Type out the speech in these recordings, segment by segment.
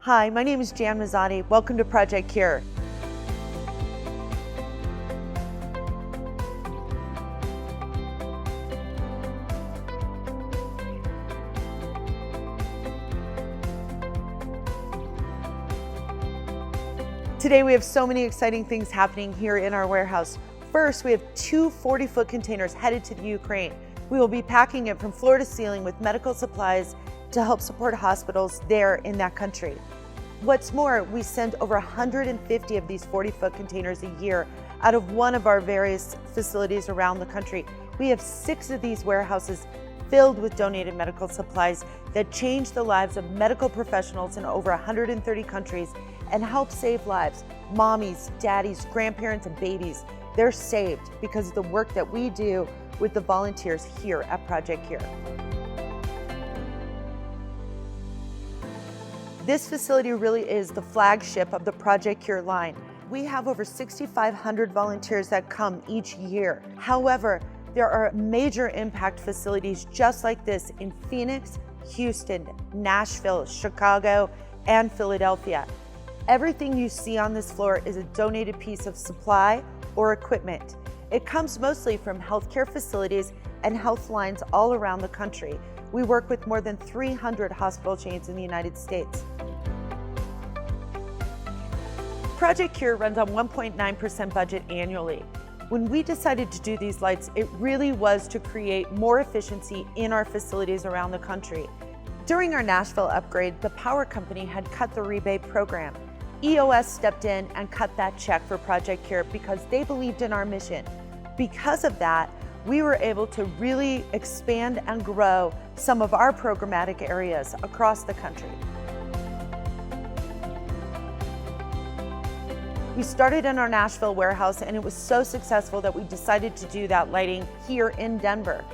Hi, my name is Jan Mazzani. Welcome to Project Cure. Today we have so many exciting things happening here in our warehouse. First, we have two 40-foot containers headed to the Ukraine. We will be packing it from floor to ceiling with medical supplies to help support hospitals there in that country. What's more, we send over 150 of these 40-foot containers a year out of one of our various facilities around the country. We have 6 of these warehouses filled with donated medical supplies that change the lives of medical professionals in over 130 countries and help save lives. Mommies, daddies, grandparents, and babies, they're saved because of the work that we do with the volunteers here at Project Cure. This facility really is the flagship of the Project Cure line. We have over 6,500 volunteers that come each year. However, there are major impact facilities just like this in Phoenix, Houston, Nashville, Chicago, and Philadelphia. Everything you see on this floor is a donated piece of supply or equipment. It comes mostly from healthcare facilities and health lines all around the country. We work with more than 300 hospital chains in the United States. Project Cure runs on 1.9% budget annually. When we decided to do these lights, it really was to create more efficiency in our facilities around the country. During our Nashville upgrade, the power company had cut the rebate program. EOS stepped in and cut that check for Project Cure because they believed in our mission. Because of that, we were able to really expand and grow some of our programmatic areas across the country. We started in our Nashville warehouse and it was so successful that we decided to do that lighting here in Denver.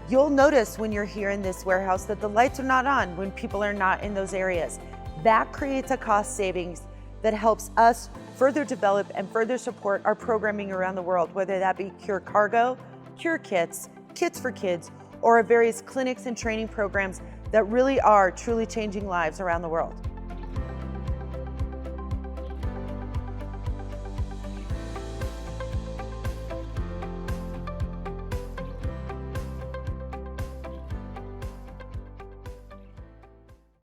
You'll notice when you're here in this warehouse that the lights are not on when people are not in those areas. That creates a cost savings that helps us further develop and further support our programming around the world, whether that be Cure Cargo, Cure Kits, Kits for Kids, or our various clinics and training programs that really are truly changing lives around the world.